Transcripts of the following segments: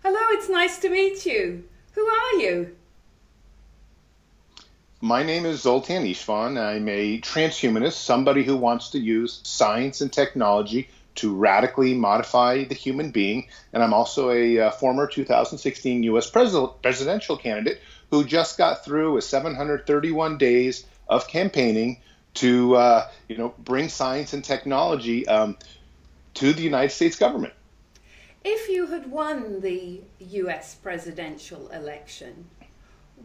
Hello, it's nice to meet you. Who are you? My name is Zoltan Istvan. I'm a transhumanist, somebody who wants to use science and technology to radically modify the human being. And I'm also a former 2016 US presidential candidate who just got through with 731 days of campaigning to bring science and technology to the United States government. If you had won the US presidential election,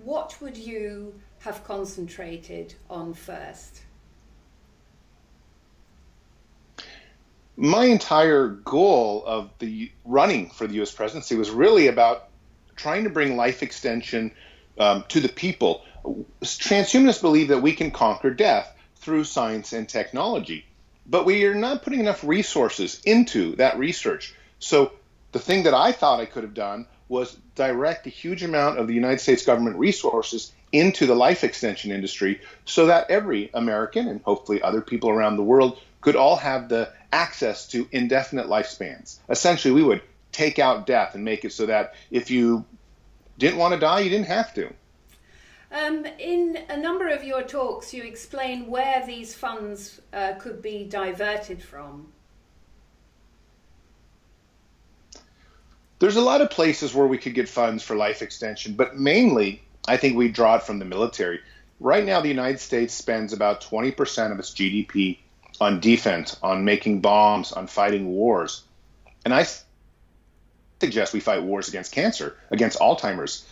what would you have concentrated on first? My entire goal of the running for the US presidency was really about trying to bring life extension to the people. Transhumanists believe that we can conquer death through science and technology, but we are not putting enough resources into that research. So the thing that I thought I could have done was direct a huge amount of the United States government resources into the life extension industry so that every American and hopefully other people around the world could all have the access to indefinite lifespans. Essentially, we would take out death and make it so that if you didn't want to die, you didn't have to. In a number of your talks, you explain where these funds could be diverted from. There's a lot of places where we could get funds for life extension, but mainly I think we draw it from the military. Right now, the United States spends about 20% of its GDP on defense, on making bombs, on fighting wars. And I suggest we fight wars against cancer, against Alzheimer's,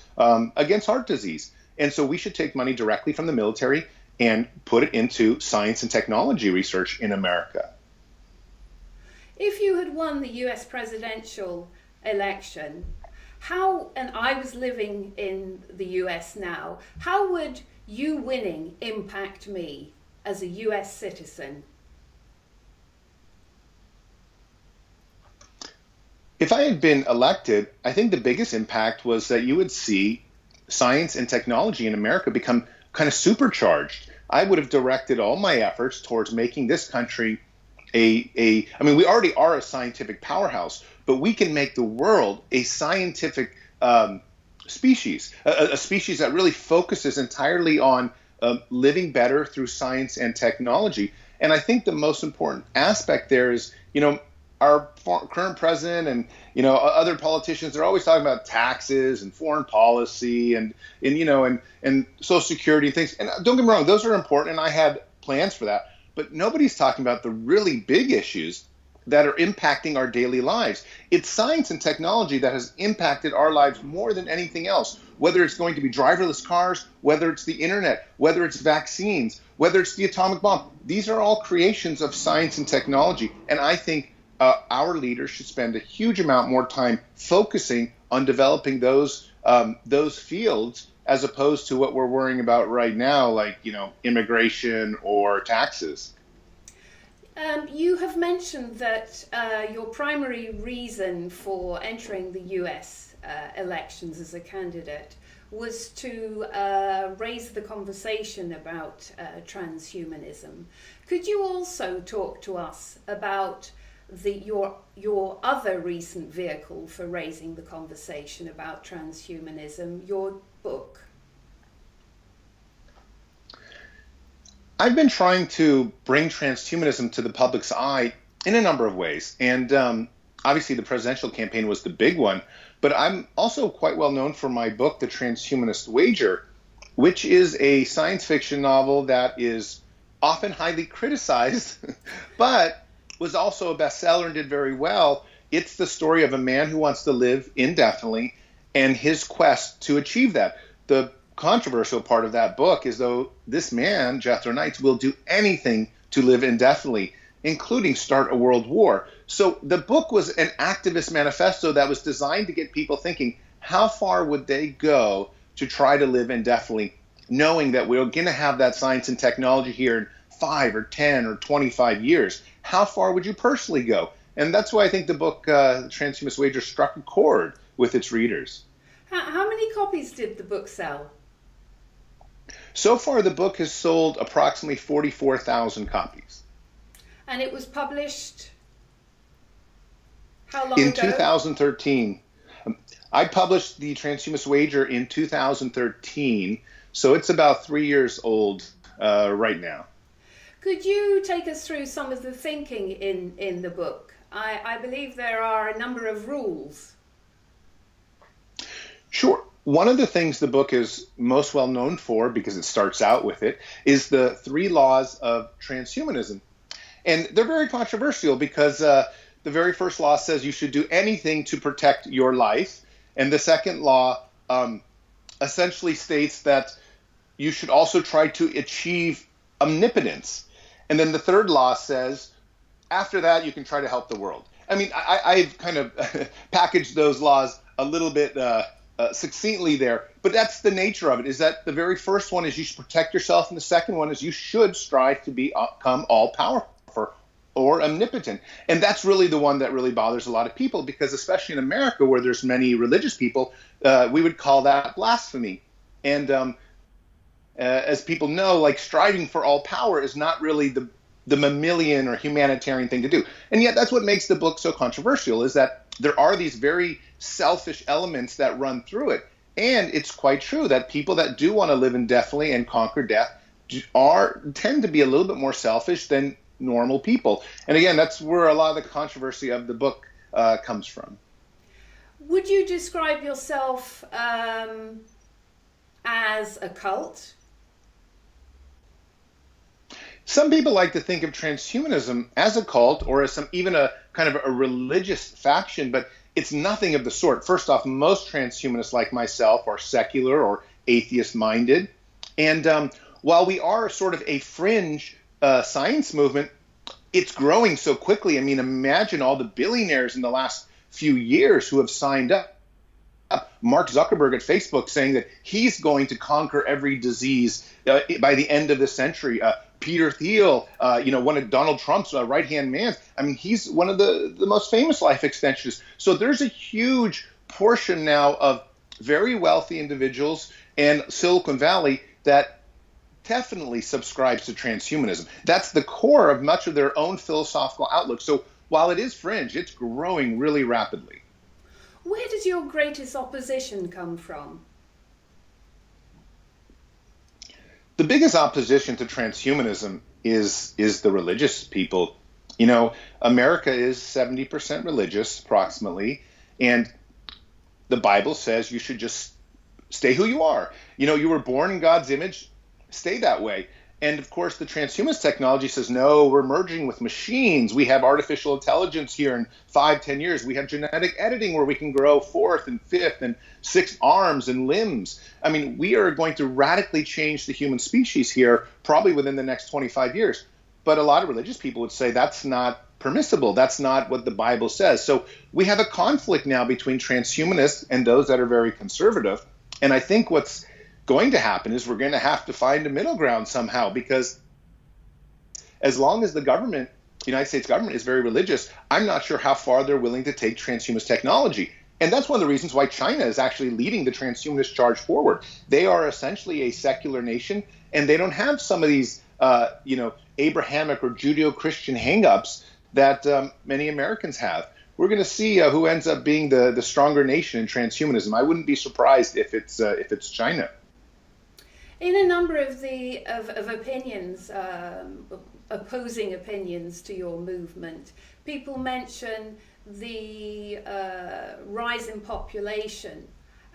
against heart disease. And so we should take money directly from the military and put it into science and technology research in America. If you had won the US presidential election, how, and I was living in the US now, how would you winning impact me as a US citizen? If I had been elected, I think the biggest impact was that you would see science and technology in America become kind of supercharged. I would have directed all my efforts towards making this country I mean, we already are a scientific powerhouse, but we can make the world a scientific species, a species that really focuses entirely on living better through science and technology. And I think the most important aspect there is, our current president and other politicians are always talking about taxes and foreign policy and Social Security and things. And don't get me wrong, those are important, and I had plans for that. But nobody's talking about the really big issues that are impacting our daily lives. It's science and technology that has impacted our lives more than anything else, whether it's going to be driverless cars, whether it's the internet, whether it's vaccines, whether it's the atomic bomb. These are all creations of science and technology. And I think our leaders should spend a huge amount more time focusing on developing those fields as opposed to what we're worrying about right now, like, immigration or taxes. You have mentioned that your primary reason for entering the US elections as a candidate was to raise the conversation about transhumanism. Could you also talk to us about your other recent vehicle for raising the conversation about transhumanism, your book? I've been trying to bring transhumanism to the public's eye in a number of ways. And obviously, the presidential campaign was the big one. But I'm also quite well known for my book, The Transhumanist Wager, which is a science fiction novel that is often highly criticized, but was also a bestseller and did very well. It's the story of a man who wants to live indefinitely and his quest to achieve that. The controversial part of that book is, though, this man, Jethro Knights, will do anything to live indefinitely, including start a world war. So the book was an activist manifesto that was designed to get people thinking, how far would they go to try to live indefinitely, knowing that we're going to have that science and technology here in 5 or 10 or 25 years? How far would you personally go? And that's why I think the book, Transhumanist Wager, struck a chord with its readers. How many copies did the book sell? So far, the book has sold approximately 44,000 copies. And it was published how long In ago? 2013, I published the Transhumanist Wager in 2013, so it's about 3 years old right now. Could you take us through some of the thinking in the book? I believe there are a number of rules. Sure. One of the things the book is most well known for, because it starts out with it, is the 3 laws of transhumanism. And they're very controversial because the very first law says you should do anything to protect your life. And the second law essentially states that you should also try to achieve omnipotence. And then the third law says, after that, you can try to help the world. I mean, I've kind of packaged those laws a little bit succinctly there, but that's the nature of it, is that the very first one is you should protect yourself, and the second one is you should strive to become all-powerful or omnipotent. And that's really the one that really bothers a lot of people, because especially in America, where there's many religious people, we would call that blasphemy. And as people know, like, striving for all power is not really the mammalian or humanitarian thing to do. And yet that's what makes the book so controversial, is that there are these very selfish elements that run through it. And it's quite true that people that do want to live indefinitely and conquer death tend to be a little bit more selfish than normal people. And again, that's where a lot of the controversy of the book comes from. Would you describe yourself as a cult? Some people like to think of transhumanism as a cult, or as even a kind of a religious faction, but it's nothing of the sort. First off, most transhumanists like myself are secular or atheist-minded. And while we are sort of a fringe science movement, it's growing so quickly. I mean, imagine all the billionaires in the last few years who have signed up. Mark Zuckerberg at Facebook saying that he's going to conquer every disease by the end of the century. Peter Thiel, one of Donald Trump's right-hand man. I mean, he's one of the most famous life extensionists. So there's a huge portion now of very wealthy individuals and Silicon Valley that definitely subscribes to transhumanism. That's the core of much of their own philosophical outlook. So while it is fringe, it's growing really rapidly. Where does your greatest opposition come from? The biggest opposition to transhumanism is the religious people. You know, America is 70% religious, approximately, and the Bible says you should just stay who you are. You know, you were born in God's image, stay that way. And of course, the transhumanist technology says, no, we're merging with machines. We have artificial intelligence here in 5-10 years. We have genetic editing where we can grow 4th and 5th and 6th arms and limbs. I mean, we are going to radically change the human species here, probably within the next 25 years. But a lot of religious people would say that's not permissible. That's not what the Bible says. So we have a conflict now between transhumanists and those that are very conservative. And I think what's going to happen is we're going to have to find a middle ground somehow, because as long as the government, the United States government, is very religious, I'm not sure how far they're willing to take transhumanist technology. And that's one of the reasons why China is actually leading the transhumanist charge forward. They are essentially a secular nation, and they don't have some of these, Abrahamic or Judeo-Christian hangups that many Americans have. We're going to see who ends up being the stronger nation in transhumanism. I wouldn't be surprised if it's China. In a number of opinions, opposing opinions to your movement, people mention the rise in population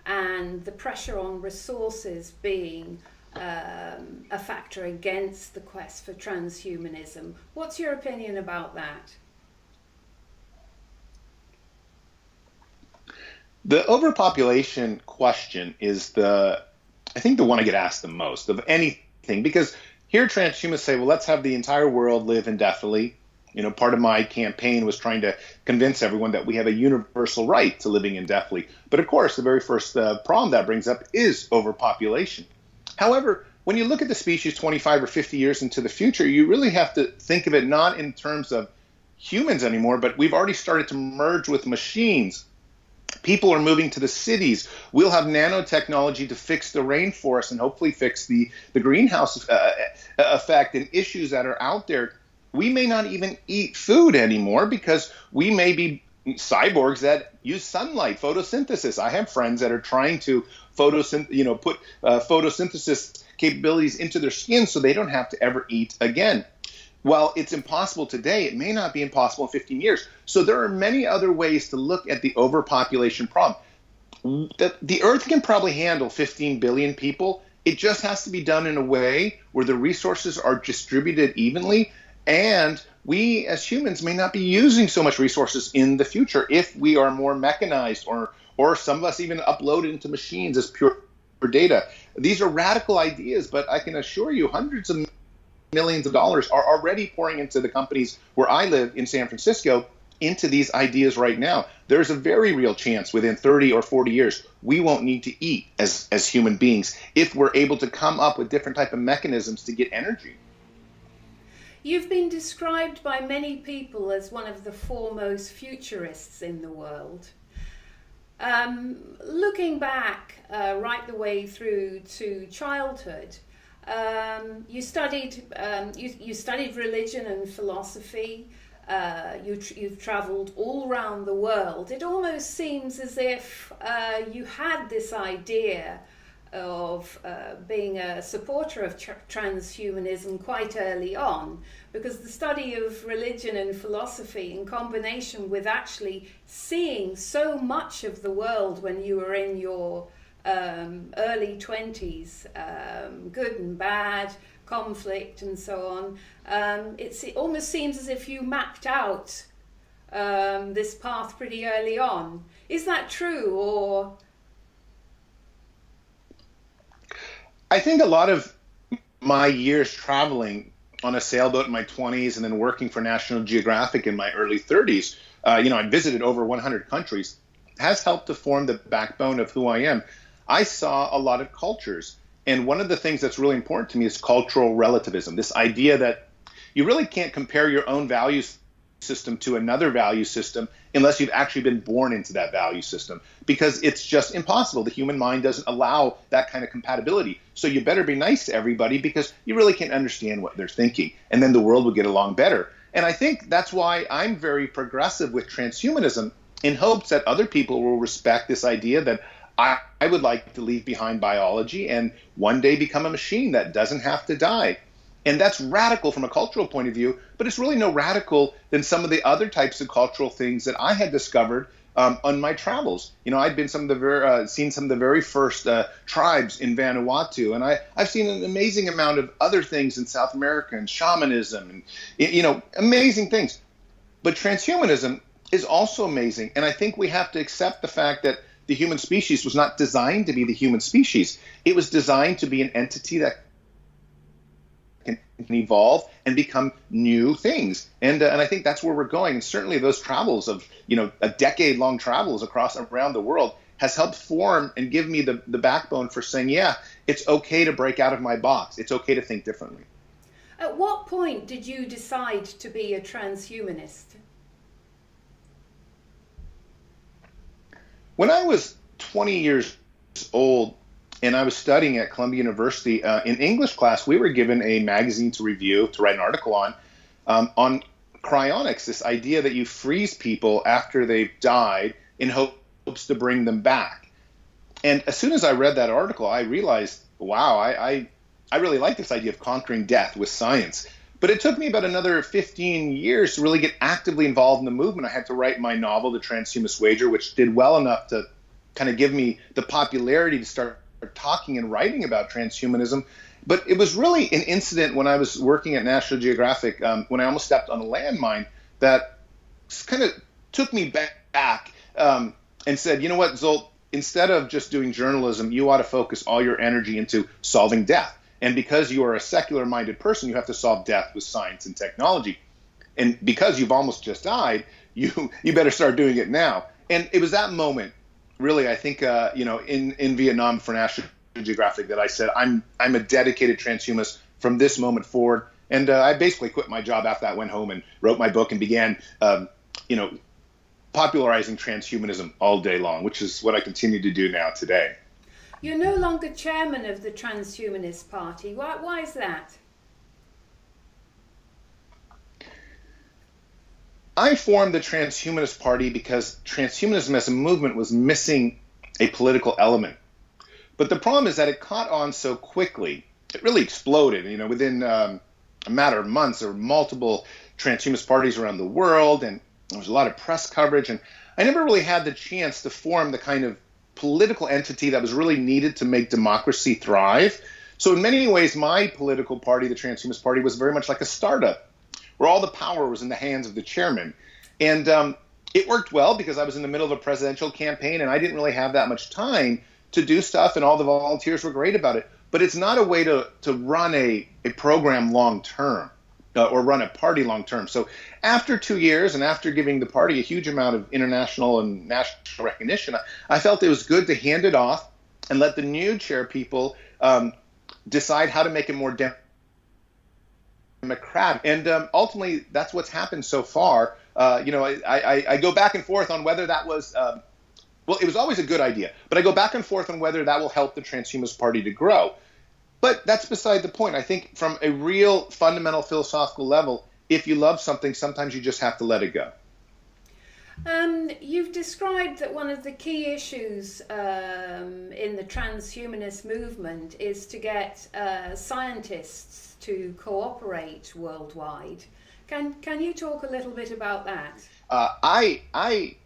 and the pressure on resources being a factor against the quest for transhumanism. What's your opinion about that? The overpopulation question is I think the one I get asked the most of anything, because here transhumanists say, well, let's have the entire world live indefinitely. You know, part of my campaign was trying to convince everyone that we have a universal right to living indefinitely. But of course, the very first problem that brings up is overpopulation. However, when you look at the species 25 or 50 years into the future, you really have to think of it not in terms of humans anymore, but we've already started to merge with machines. People are moving to the cities. We'll have nanotechnology to fix the rainforest and hopefully fix the greenhouse effect and issues that are out there. We may not even eat food anymore because we may be cyborgs that use sunlight, photosynthesis. I have friends that are trying to put photosynthesis capabilities into their skin so they don't have to ever eat again. While it's impossible today, it may not be impossible in 15 years. So there are many other ways to look at the overpopulation problem. The Earth can probably handle 15 billion people. It just has to be done in a way where the resources are distributed evenly, and we as humans may not be using so much resources in the future if we are more mechanized, or some of us even upload it into machines as pure data. These are radical ideas, but I can assure you hundreds of millions of dollars are already pouring into the companies where I live in San Francisco into these ideas right now. There's a very real chance within 30 or 40 years we won't need to eat as human beings if we're able to come up with different type of mechanisms to get energy. You've been described by many people as one of the foremost futurists in the world. Looking back right the way through to childhood, you studied religion and philosophy. You've travelled all around the world. It almost seems as if you had this idea of being a supporter of transhumanism quite early on, because the study of religion and philosophy in combination with actually seeing so much of the world when you were in your early 20s, good and bad, conflict and so on, it almost seems as if you mapped out this path pretty early on. Is that true, or? I think a lot of my years traveling on a sailboat in my 20s and then working for National Geographic in my early 30s, I visited over 100 countries, has helped to form the backbone of who I am. I saw a lot of cultures. And one of the things that's really important to me is cultural relativism, this idea that you really can't compare your own value system to another value system unless you've actually been born into that value system, because it's just impossible. The human mind doesn't allow that kind of compatibility. So you better be nice to everybody because you really can't understand what they're thinking, and then the world will get along better. And I think that's why I'm very progressive with transhumanism, in hopes that other people will respect this idea that I would like to leave behind biology and one day become a machine that doesn't have to die. And that's radical from a cultural point of view, but it's really no radical than some of the other types of cultural things that I had discovered on my travels. I'd been seen some of the very first tribes in Vanuatu, and I've seen an amazing amount of other things in South America and shamanism and amazing things. But transhumanism is also amazing, and I think we have to accept the fact that the human species was not designed to be the human species. It was designed to be an entity that can evolve and become new things. And I think that's where we're going. And certainly those travels of, a decade-long travels around the world has helped form and give me the backbone for saying, yeah, it's okay to break out of my box. It's okay to think differently. At what point did you decide to be a transhumanist? When I was 20 years old and I was studying at Columbia University, in English class, we were given a magazine to review, to write an article on cryonics, this idea that you freeze people after they've died in hopes to bring them back. And as soon as I read that article, I realized, wow, I really like this idea of conquering death with science. But it took me about another 15 years to really get actively involved in the movement. I had to write my novel, The Transhumanist Wager, which did well enough to kind of give me the popularity to start talking and writing about transhumanism. But it was really an incident when I was working at National Geographic, when I almost stepped on a landmine, that kind of took me back and said, you know what, Zolt, instead of just doing journalism, you ought to focus all your energy into solving death. And because you are a secular-minded person, you have to solve death with science and technology. And because you've almost just died, you better start doing it now. And it was that moment, really, I think, in Vietnam for National Geographic, that I said, I'm a dedicated transhumanist from this moment forward. And I basically quit my job after that, went home and wrote my book and began, popularizing transhumanism all day long, which is what I continue to do now today. You're no longer chairman of the Transhumanist Party. Why is that? I formed the Transhumanist Party because transhumanism as a movement was missing a political element. But the problem is that it caught on so quickly. It really exploded. Within a matter of months, there were multiple transhumanist parties around the world, and there was a lot of press coverage. And I never really had the chance to form the kind of political entity that was really needed to make democracy thrive. So in many ways, my political party, the Transhumanist Party, was very much like a startup, where all the power was in the hands of the chairman. And it worked well because I was in the middle of a presidential campaign, and I didn't really have that much time to do stuff, and all the volunteers were great about it. But it's not a way to run a program long term or run a party long term. So after 2 years and after giving the party a huge amount of international and national recognition, I felt it was good to hand it off and let the new chair people decide how to make it more democratic. And ultimately, that's what's happened so far. I go back and forth on whether that was well, it was always a good idea, but I go back and forth on whether that will help the Transhumanist Party to grow. But that's beside the point. I think from a real fundamental philosophical level, if you love something, sometimes you just have to let it go. You've described that one of the key issues in the transhumanist movement is to get scientists to cooperate worldwide. Can you talk a little bit about that? I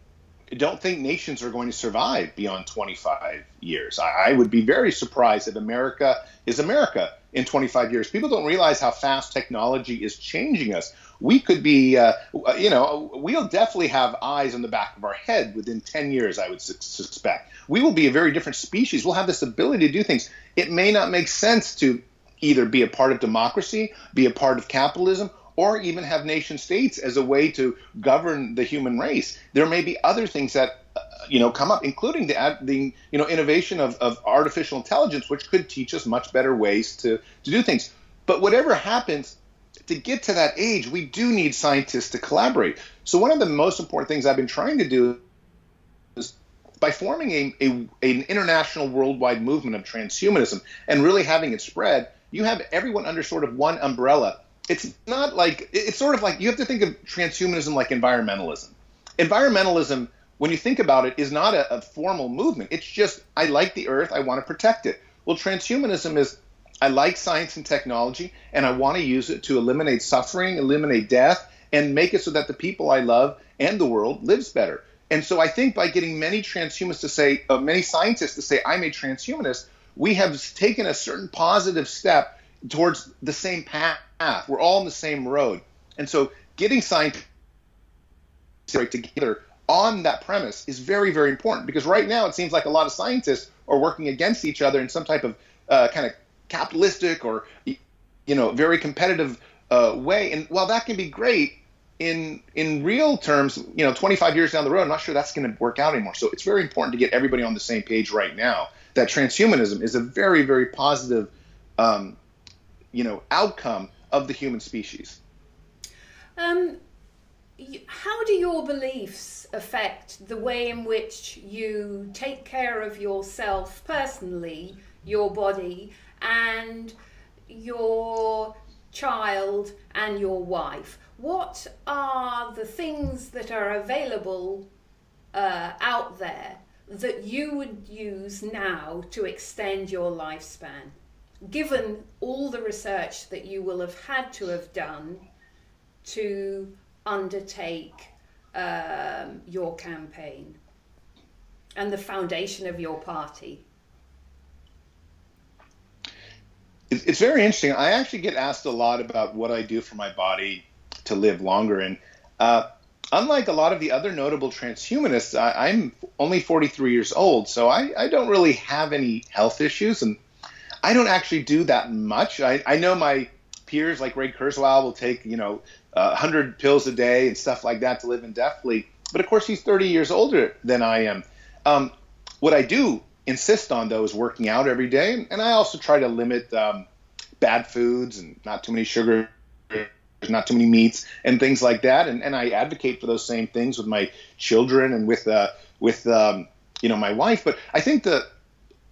don't think nations are going to survive beyond 25 years. I would be very surprised if America is America in 25 years. People don't realize how fast technology is changing us. We could be, we'll definitely have eyes on the back of our head within 10 years, I would suspect. We will be a very different species. We'll have this ability to do things. It may not make sense to either be a part of democracy, be a part of capitalism, or even have nation states as a way to govern the human race. There may be other things that come up, including the innovation of artificial intelligence, which could teach us much better ways to do things. But whatever happens, to get to that age, we do need scientists to collaborate. So one of the most important things I've been trying to do is by forming an international worldwide movement of transhumanism and really having it spread, you have everyone under sort of one umbrella. It's sort of like you have to think of transhumanism like environmentalism. Environmentalism, when you think about it, is not a formal movement. It's just, I like the earth, I want to protect it. Well, transhumanism is, I like science and technology, and I want to use it to eliminate suffering, eliminate death, and make it so that the people I love and the world lives better. And so I think by getting many transhumanists to say, many scientists to say, I'm a transhumanist, we have taken a certain positive step towards the same path. We're all on the same road. And so getting scientists together on that premise is very, very important, because right now it seems like a lot of scientists are working against each other in some type of kind of capitalistic or very competitive way. And while that can be great in real terms, 25 years down the road, I'm not sure that's going to work out anymore. So it's very important to get everybody on the same page right now that transhumanism is a very, very positive outcome of the human species. How do your beliefs affect the way in which you take care of yourself personally, your body, and your child and your wife? What are the things that are available out there that you would use now to extend your lifespan, given all the research that you will have had to have done to undertake your campaign and the foundation of your party? It's very interesting. I actually get asked a lot about what I do for my body to live longer. And unlike a lot of the other notable transhumanists, I'm only 43 years old, so I don't really have any health issues, and I don't actually do that much. I know my peers like Ray Kurzweil will take 100 pills a day and stuff like that to live indefinitely. But of course, he's 30 years older than I am. What I do insist on, though, is working out every day. And I also try to limit bad foods and not too many sugar, not too many meats and things like that. And I advocate for those same things with my children and with my wife. But I think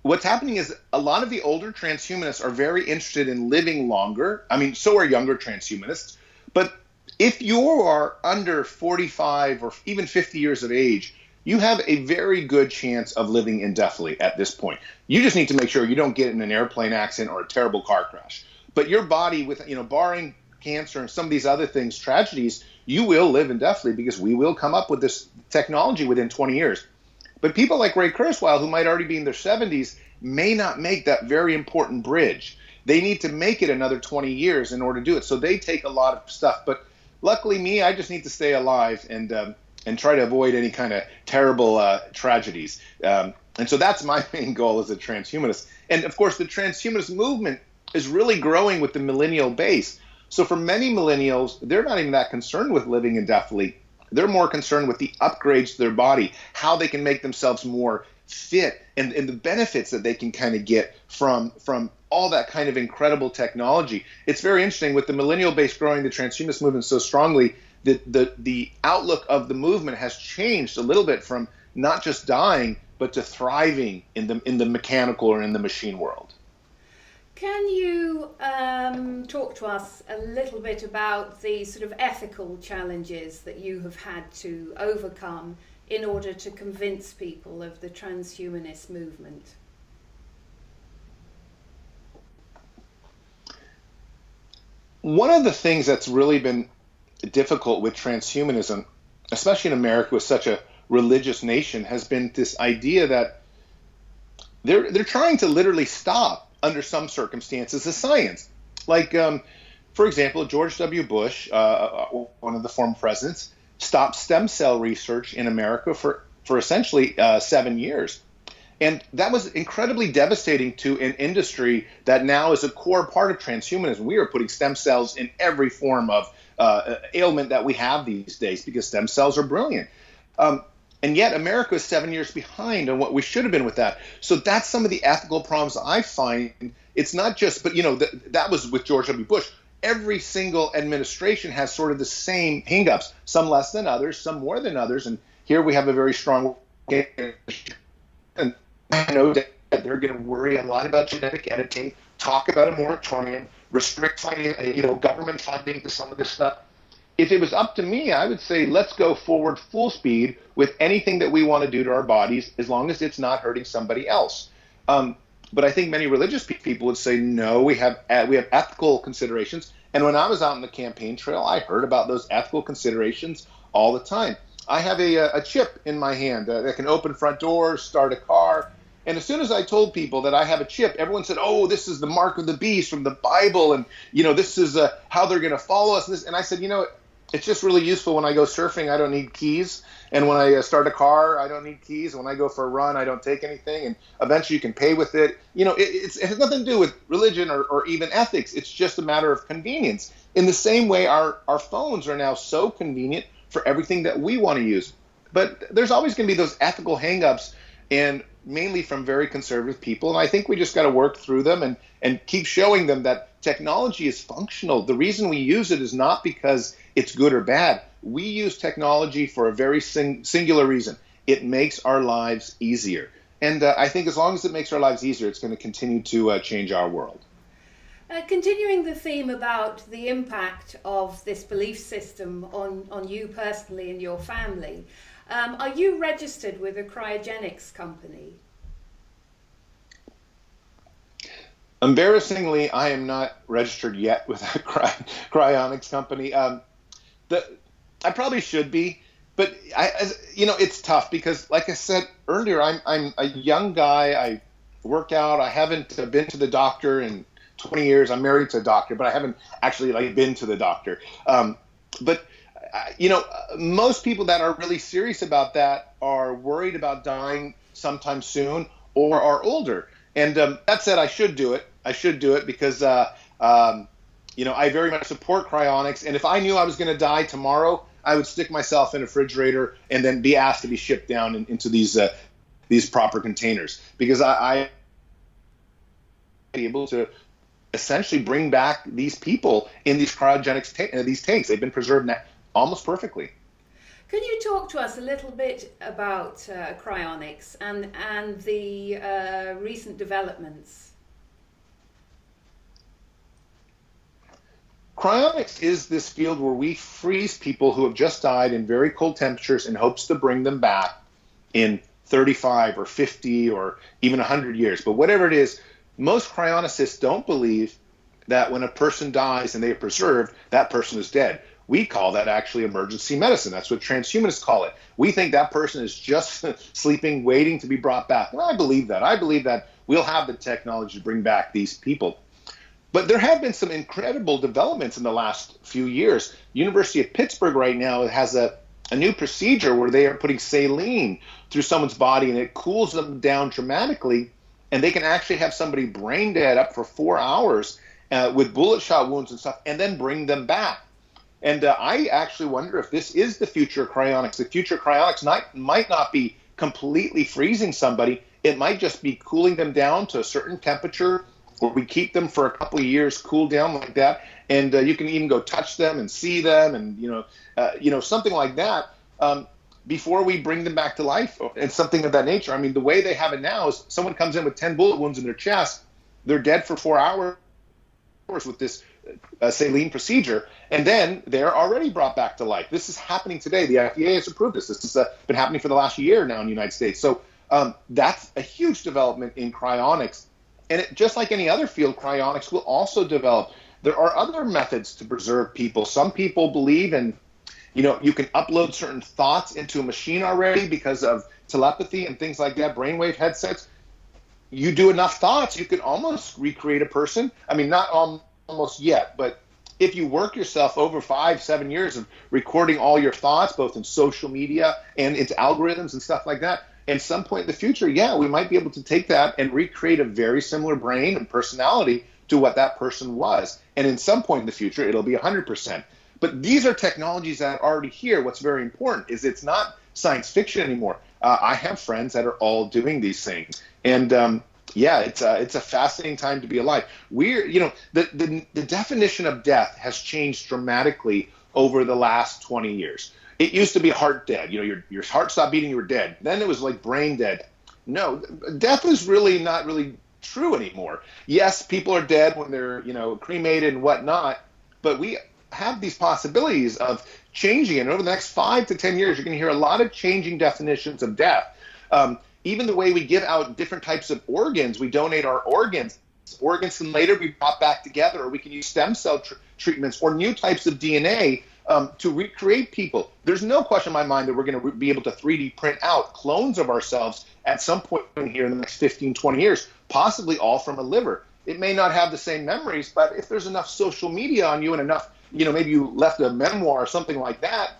what's happening is a lot of the older transhumanists are very interested in living longer. I mean, so are younger transhumanists. But If you are under 45 or even 50 years of age, you have a very good chance of living indefinitely at this point. You just need to make sure you don't get in an airplane accident or a terrible car crash. But your body, with barring cancer and some of these other things, tragedies, you will live indefinitely because we will come up with this technology within 20 years. But people like Ray Kurzweil, who might already be in their 70s, may not make that very important bridge. They need to make it another 20 years in order to do it. So they take a lot of stuff. But luckily me, I just need to stay alive and try to avoid any kind of terrible tragedies. And so that's my main goal as a transhumanist. And of course, the transhumanist movement is really growing with the millennial base. So for many millennials, they're not even that concerned with living indefinitely. They're more concerned with the upgrades to their body, how they can make themselves more fit, and the benefits that they can kind of get from all that kind of incredible technology. It's very interesting with the millennial base growing, the transhumanist movement so strongly, the outlook of the movement has changed a little bit from not just dying, but to thriving in the mechanical or in the machine world. Can you talk to us a little bit about the sort of ethical challenges that you have had to overcome in order to convince people of the transhumanist movement? One of the things that's really been difficult with transhumanism, especially in America with such a religious nation, has been this idea that they're trying to literally stop, under some circumstances, the science. Like, for example, George W. Bush, one of the former presidents, stopped stem cell research in America for essentially 7 years. And that was incredibly devastating to an industry that now is a core part of transhumanism. We are putting stem cells in every form of ailment that we have these days because stem cells are brilliant. And yet America is 7 years behind on what we should have been with that. So that's some of the ethical problems I find. It's not just, but that was with George W. Bush. Every single administration has sort of the same hangups, some less than others, some more than others. And here we have a very strong, and I know that they're going to worry a lot about genetic editing, talk about a moratorium, restrict funding, government funding to some of this stuff. If it was up to me, I would say let's go forward full speed with anything that we want to do to our bodies, as long as it's not hurting somebody else. But I think many religious people would say no. We have ethical considerations. And when I was out on the campaign trail, I heard about those ethical considerations all the time. I have a chip in my hand that can open front doors, start a car. And as soon as I told people that I have a chip, everyone said, "Oh, this is the mark of the beast from the Bible, and this is how they're going to follow us." And I said, it's just really useful when I go surfing. I don't need keys, and when I start a car, I don't need keys. And when I go for a run, I don't take anything. And eventually, you can pay with it. It has nothing to do with religion or even ethics. It's just a matter of convenience. In the same way, our phones are now so convenient for everything that we want to use. But there's always going to be those ethical hangups, and mainly from very conservative people. And I think we just got to work through them and keep showing them that technology is functional. The reason we use it is not because it's good or bad. We use technology for a very singular reason. It makes our lives easier. And I think as long as it makes our lives easier, it's going to continue to change our world. Continuing the theme about the impact of this belief system on you personally and your family, are you registered with a cryogenics company? Embarrassingly, I am not registered yet with a cryonics company. I probably should be, but it's tough because, like I said earlier, I'm a young guy. I work out. I haven't been to the doctor in 20 years. I'm married to a doctor, but I haven't actually been to the doctor. But most people that are really serious about that are worried about dying sometime soon or are older. And that said, I should do it. I should do it because, I very much support cryonics. And if I knew I was going to die tomorrow, I would stick myself in a refrigerator and then be asked to be shipped down into these proper containers, because I be able to essentially bring back these people in these cryogenics these tanks. They've been preserved almost perfectly. Can you talk to us a little bit about cryonics and the recent developments? Cryonics is this field where we freeze people who have just died in very cold temperatures in hopes to bring them back in 35 or 50 or even 100 years. But whatever it is, most cryonicists don't believe that when a person dies and they are preserved, that person is dead. We call that actually emergency medicine. That's what transhumanists call it. We think that person is just sleeping, waiting to be brought back. And I believe that. I believe that we'll have the technology to bring back these people. But there have been some incredible developments in the last few years. University of Pittsburgh right now has a new procedure where they are putting saline through someone's body and it cools them down dramatically. And they can actually have somebody brain dead up for 4 hours with bullet shot wounds and stuff, and then bring them back. And I actually wonder if this is the future of cryonics. The future of cryonics might not be completely freezing somebody. It might just be cooling them down to a certain temperature, where we keep them for a couple of years, cool down like that, and you can even go touch them and see them, and something like that before we bring them back to life and something of that nature. I mean, the way they have it now is someone comes in with 10 bullet wounds in their chest, they're dead for 4 hours with this saline procedure, and then they're already brought back to life. This is happening today. The FDA has approved this. This has been happening for the last year now in the United States. So that's a huge development in cryonics. And just like any other field, cryonics will also develop. There are other methods to preserve people. Some people believe in, you can upload certain thoughts into a machine already because of telepathy and things like that, brainwave headsets. You do enough thoughts, you can almost recreate a person. I mean, not almost yet, but if you work yourself over 5-7 years of recording all your thoughts, both in social media and into algorithms and stuff like that, at some point in the future, yeah, we might be able to take that and recreate a very similar brain and personality to what that person was. And in some point in the future, it'll be 100%. But these are technologies that are already here. What's very important is it's not science fiction anymore. I have friends that are all doing these things. And it's a fascinating time to be alive. The definition of death has changed dramatically over the last 20 years. It used to be heart dead. Your heart stopped beating, you were dead. Then it was like brain dead. No, death is really not really true anymore. Yes, people are dead when they're, cremated and whatnot, but we have these possibilities of changing it. And over the next 5 to 10 years, you're going to hear a lot of changing definitions of death. Even the way we give out different types of organs, we donate our organs. Organs can later be brought back together, or we can use stem cell treatments or new types of DNA to recreate people. There's no question in my mind that we're going to be able to 3D print out clones of ourselves at some point here in the next 15, 20 years, possibly all from a liver. It may not have the same memories, but if there's enough social media on you and enough, maybe you left a memoir or something like that,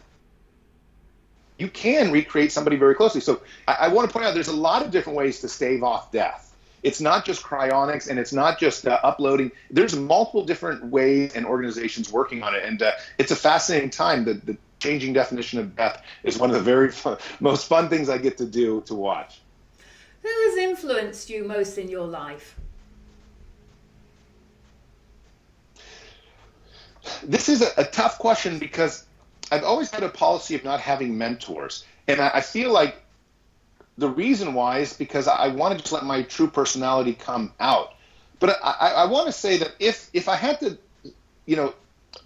you can recreate somebody very closely. So I want to point out there's a lot of different ways to stave off death. It's not just cryonics, and it's not just uploading. There's multiple different ways and organizations working on it, and it's a fascinating time. The changing definition of death is one of the very most fun things I get to do to watch. Who has influenced you most in your life? This is a tough question because I've always had a policy of not having mentors, and I feel like the reason why is because I wanted to let my true personality come out. But I want to say that if I had to,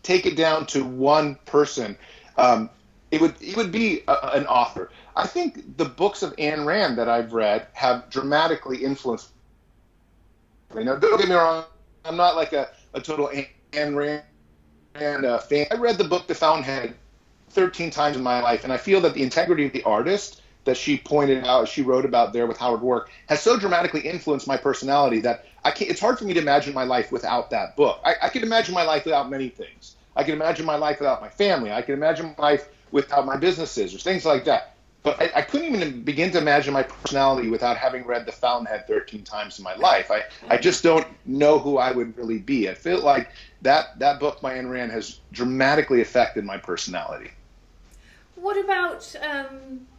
take it down to one person, it would be an author. I think the books of Ayn Rand that I've read have dramatically influenced me. Now, don't get me wrong, I'm not like a total Ayn Rand fan. I read the book The Fountainhead 13 times in my life, and I feel that the integrity of the artist that she pointed out, she wrote about there with Howard Roark, has so dramatically influenced my personality that it's hard for me to imagine my life without that book. I can imagine my life without many things. I can imagine my life without my family. I can imagine my life without my businesses or things like that. But I couldn't even begin to imagine my personality without having read The Fountainhead 13 times in my life. I just don't know who I would really be. I feel like that book by Ayn Rand has dramatically affected my personality. What about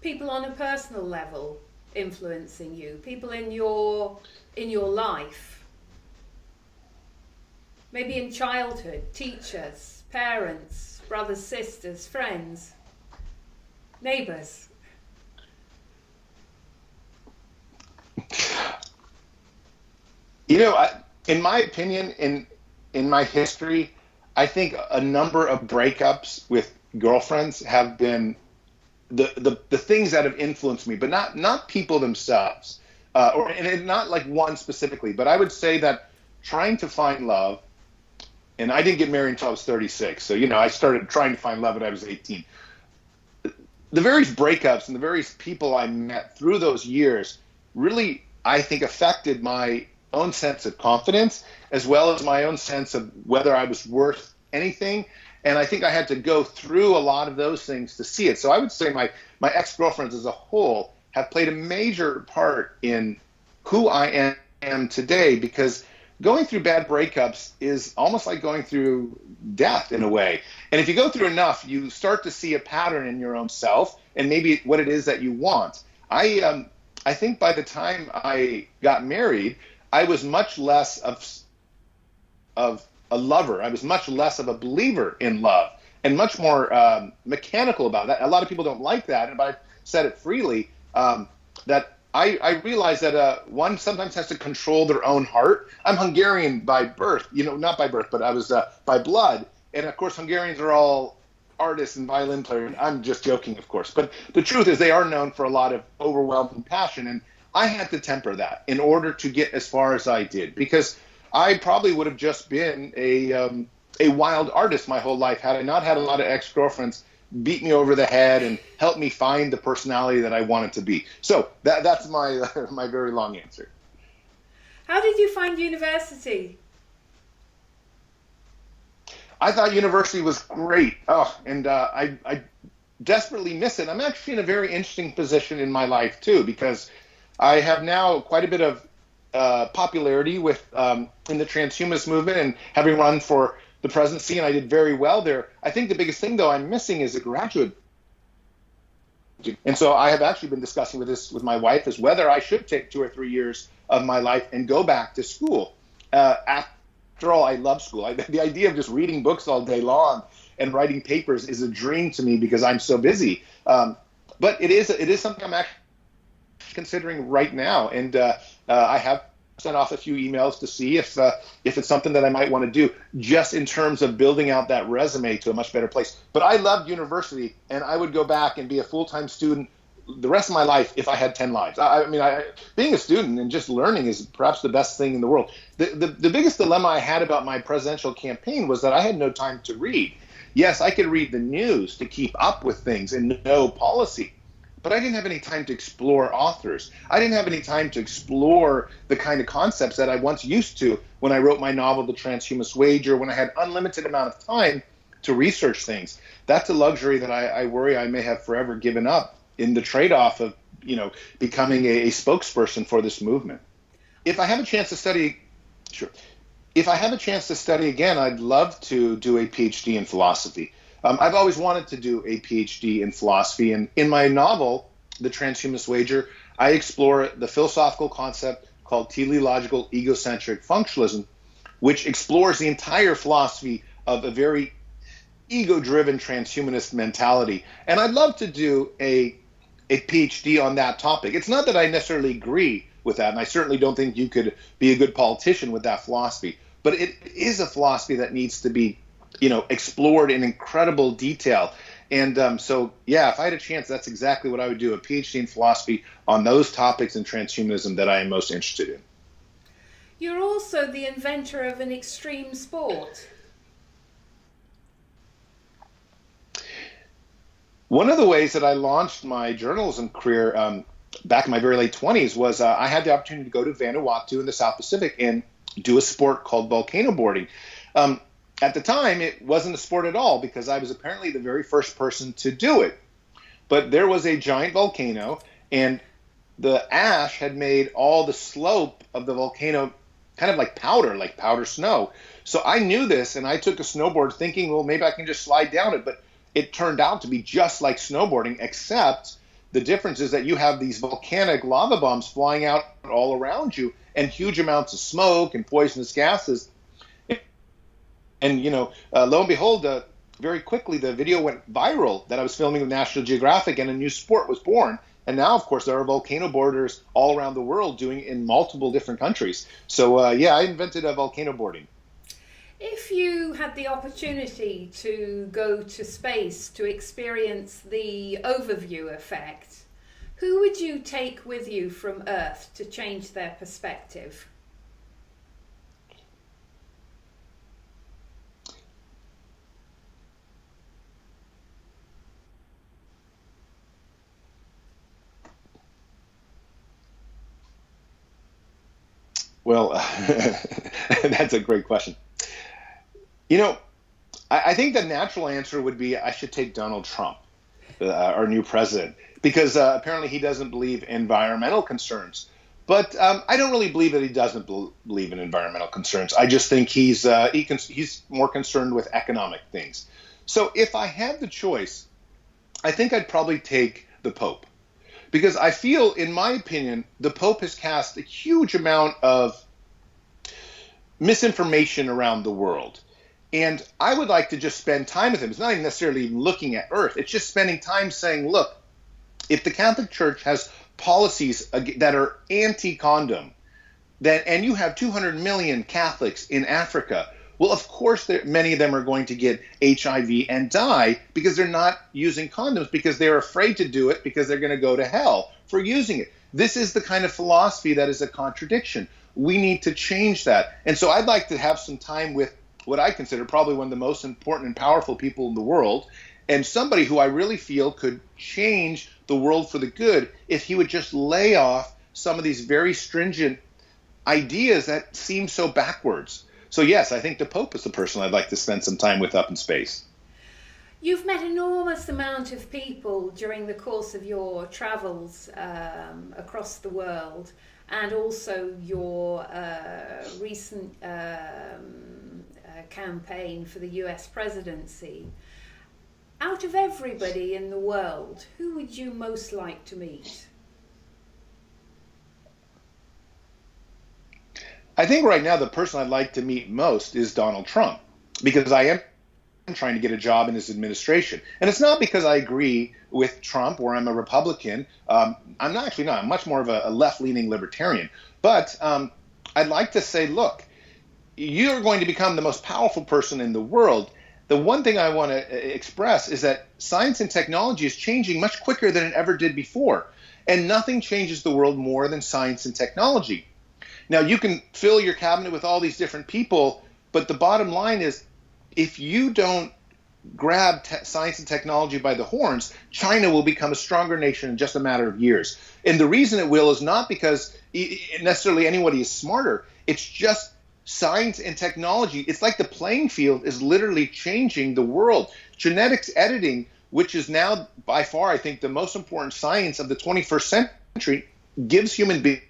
people on a personal level influencing you? People in your life? Maybe in childhood, teachers, parents, brothers, sisters, friends, neighbors. In my opinion, in my history, I think a number of breakups with girlfriends have been the things that have influenced me, but not people themselves, and not like one specifically. But I would say that trying to find love, and I didn't get married until I was 36. So I started trying to find love when I was 18. The various breakups and the various people I met through those years really, I think, affected my own sense of confidence, as well as my own sense of whether I was worth anything. And I think I had to go through a lot of those things to see it. So I would say my ex-girlfriends as a whole have played a major part in who I am today, because going through bad breakups is almost like going through death in a way. And if you go through enough, you start to see a pattern in your own self and maybe what it is that you want. I think by the time I got married, I was much less of a lover. I was much less of a believer in love and much more mechanical about that. A lot of people don't like that, but I've said it freely, that I realize that one sometimes has to control their own heart. I'm Hungarian by birth, not by birth, but I was by blood. And of course, Hungarians are all artists and violin players. I'm just joking, of course. But the truth is they are known for a lot of overwhelming passion. And I had to temper that in order to get as far as I did, because I probably would have just been a wild artist my whole life had I not had a lot of ex-girlfriends beat me over the head and help me find the personality that I wanted to be. So that's my my very long answer. How did you find university? I thought university was great. And I desperately miss it. I'm actually in a very interesting position in my life too, because I have now quite a bit of popularity with in the transhumanist movement, and having run for the presidency, and I did very well there. I think the biggest thing, though, I'm missing is a graduate. And so I have actually been discussing with my wife as whether I should take 2 or 3 years of my life and go back to school. After all, I love school. The idea of just reading books all day long and writing papers is a dream to me because I'm so busy. But it is something I'm actually considering right now, and I have sent off a few emails to see if it's something that I might want to do, just in terms of building out that resume to a much better place. But I loved university, and I would go back and be a full-time student the rest of my life if I had 10 lives. Being a student and just learning is perhaps the best thing in the world. The biggest dilemma I had about my presidential campaign was that I had no time to read. Yes, I could read the news to keep up with things and know policy, but I didn't have any time to explore authors. I didn't have any time to explore the kind of concepts that I once used to when I wrote my novel, The Transhumanist Wager, when I had unlimited amount of time to research things. That's a luxury that I worry I may have forever given up in the trade-off of, becoming a spokesperson for this movement. If I have a chance to study, sure. If I have a chance to study again, I'd love to do a PhD in philosophy. I've always wanted to do a PhD in philosophy, and in my novel, The Transhumanist Wager, I explore the philosophical concept called teleological egocentric functionalism, which explores the entire philosophy of a very ego-driven transhumanist mentality. And I'd love to do a PhD on that topic. It's not that I necessarily agree with that, and I certainly don't think you could be a good politician with that philosophy, but it is a philosophy that needs to be explored in incredible detail. And so, yeah, if I had a chance, that's exactly what I would do, a PhD in philosophy on those topics in transhumanism that I am most interested in. You're also the inventor of an extreme sport. One of the ways that I launched my journalism career back in my very late 20s was I had the opportunity to go to Vanuatu in the South Pacific and do a sport called volcano boarding. At the time, it wasn't a sport at all because I was apparently the very first person to do it. But there was a giant volcano, and the ash had made all the slope of the volcano kind of like powder snow. So I knew this, and I took a snowboard thinking, well, maybe I can just slide down it. But it turned out to be just like snowboarding, except the difference is that you have these volcanic lava bombs flying out all around you and huge amounts of smoke and poisonous gases. And, lo and behold, very quickly the video went viral that I was filming with National Geographic, and a new sport was born. And now, of course, there are volcano boarders all around the world doing it in multiple different countries. So, I invented volcano boarding. If you had the opportunity to go to space to experience the overview effect, who would you take with you from Earth to change their perspective? Well, that's a great question. You know, I think the natural answer would be I should take Donald Trump, our new president, because apparently he doesn't believe in environmental concerns. But I don't really believe that he doesn't believe in environmental concerns. I just think he's more concerned with economic things. So if I had the choice, I think I'd probably take the Pope. Because I feel, in my opinion, the Pope has cast a huge amount of misinformation around the world. And I would like to just spend time with him. It's not even necessarily looking at Earth. It's just spending time saying, look, if the Catholic Church has policies that are anti-condom, and you have 200 million Catholics in Africa, well, of course, many of them are going to get HIV and die because they're not using condoms, because they're afraid to do it, because they're going to go to hell for using it. This is the kind of philosophy that is a contradiction. We need to change that. And so I'd like to have some time with what I consider probably one of the most important and powerful people in the world, and somebody who I really feel could change the world for the good if he would just lay off some of these very stringent ideas that seem so backwards. So yes, I think the Pope is the person I'd like to spend some time with up in space. You've met an enormous amount of people during the course of your travels across the world, and also your recent campaign for the US Presidency. Out of everybody in the world, who would you most like to meet? I think right now the person I'd like to meet most is Donald Trump, because I am trying to get a job in his administration. And it's not because I agree with Trump or I'm a Republican. I'm not. I'm much more of a left-leaning libertarian. But I'd like to say, look, you're going to become the most powerful person in the world. The one thing I want to express is that science and technology is changing much quicker than it ever did before. And nothing changes the world more than science and technology. Now, you can fill your cabinet with all these different people, but the bottom line is, if you don't grab science and technology by the horns, China will become a stronger nation in just a matter of years. And the reason it will is not because necessarily anybody is smarter. It's just science and technology. It's like the playing field is literally changing the world. Genetics editing, which is now by far, I think, the most important science of the 21st century, gives human beings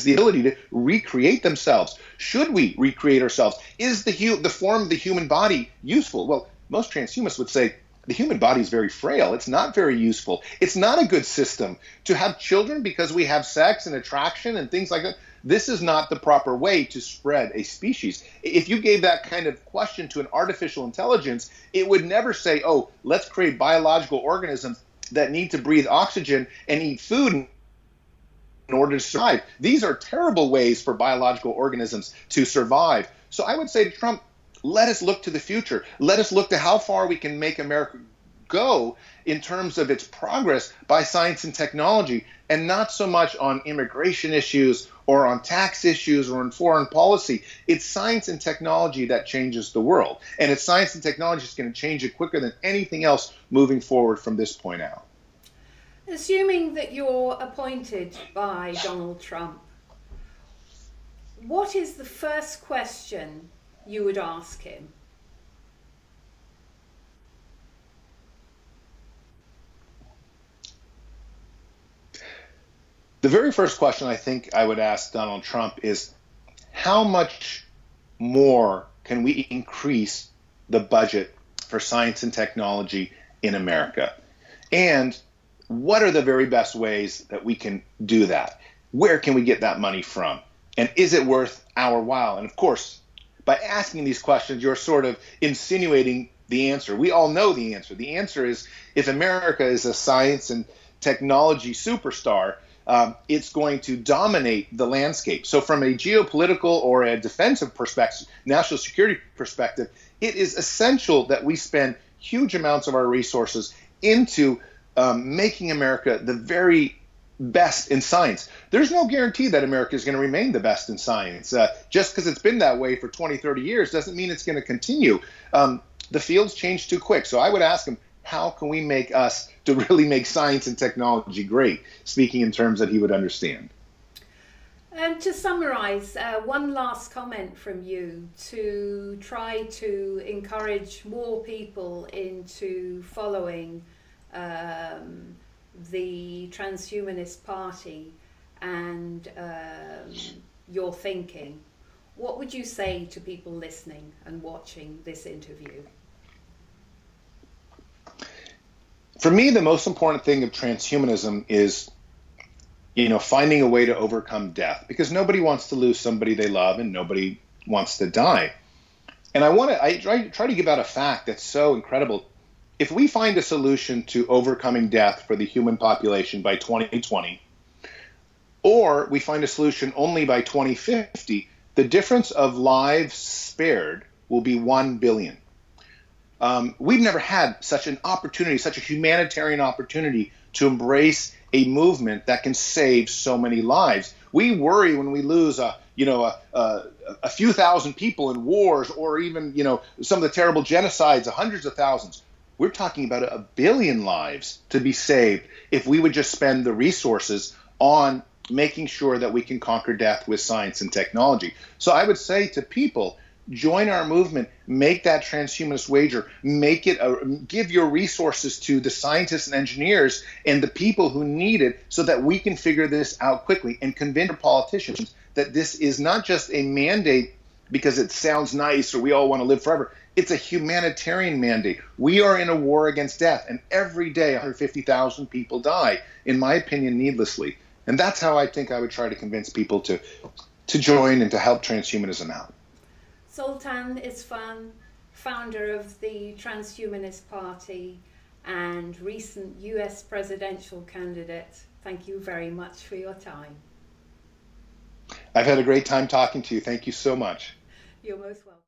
the ability to recreate themselves. Should we recreate ourselves? Is the form of the human body useful? Well, most transhumanists would say the human body is very frail. It's not very useful. It's not a good system to have children because we have sex and attraction and things like that. This is not the proper way to spread a species. If you gave that kind of question to an artificial intelligence, it would never say, oh, let's create biological organisms that need to breathe oxygen and eat food in order to survive. These are terrible ways for biological organisms to survive. So I would say to Trump, let us look to the future. Let us look to how far we can make America go in terms of its progress by science and technology, and not so much on immigration issues or on tax issues or on foreign policy. It's science and technology that changes the world. And it's science and technology that's going to change it quicker than anything else moving forward from this point out. Assuming that you're appointed by Donald Trump, what is the first question you would ask him? The very first question I think I would ask Donald Trump is, how much more can we increase the budget for science and technology in America? And what are the very best ways that we can do that? Where can we get that money from? And is it worth our while? And of course, by asking these questions, you're sort of insinuating the answer. We all know the answer. The answer is, if America is a science and technology superstar, it's going to dominate the landscape. So from a geopolitical or a defensive perspective, national security perspective, it is essential that we spend huge amounts of our resources into making America the very best in science. There's no guarantee that America is going to remain the best in science. Just because it's been that way for 20, 30 years doesn't mean it's going to continue. The fields change too quick. So I would ask him, how can we make us to really make science and technology great, speaking in terms that he would understand? To summarize, one last comment from you to try to encourage more people into following the Transhumanist Party and your thinking. What would you say to people listening and watching this interview? For me, the most important thing of transhumanism is, finding a way to overcome death, because nobody wants to lose somebody they love and nobody wants to die. And I try to give out a fact that's so incredible. If we find a solution to overcoming death for the human population by 2020, or we find a solution only by 2050, the difference of lives spared will be 1 billion. We've never had such an opportunity, such a humanitarian opportunity to embrace a movement that can save so many lives. We worry when we lose a few thousand people in wars, or even some of the terrible genocides, hundreds of thousands. We're talking about 1 billion lives to be saved if we would just spend the resources on making sure that we can conquer death with science and technology. So I would say to people, join our movement, make that transhumanist wager, give your resources to the scientists and engineers and the people who need it, so that we can figure this out quickly and convince our politicians that this is not just a mandate because it sounds nice or we all want to live forever. It's a humanitarian mandate. We are in a war against death, and every day 150,000 people die, in my opinion, needlessly. And that's how I think I would try to convince people to join and to help transhumanism out. Zoltan Istvan, founder of the Transhumanist Party and recent US presidential candidate, thank you very much for your time. I've had a great time talking to you. Thank you so much. You're most welcome.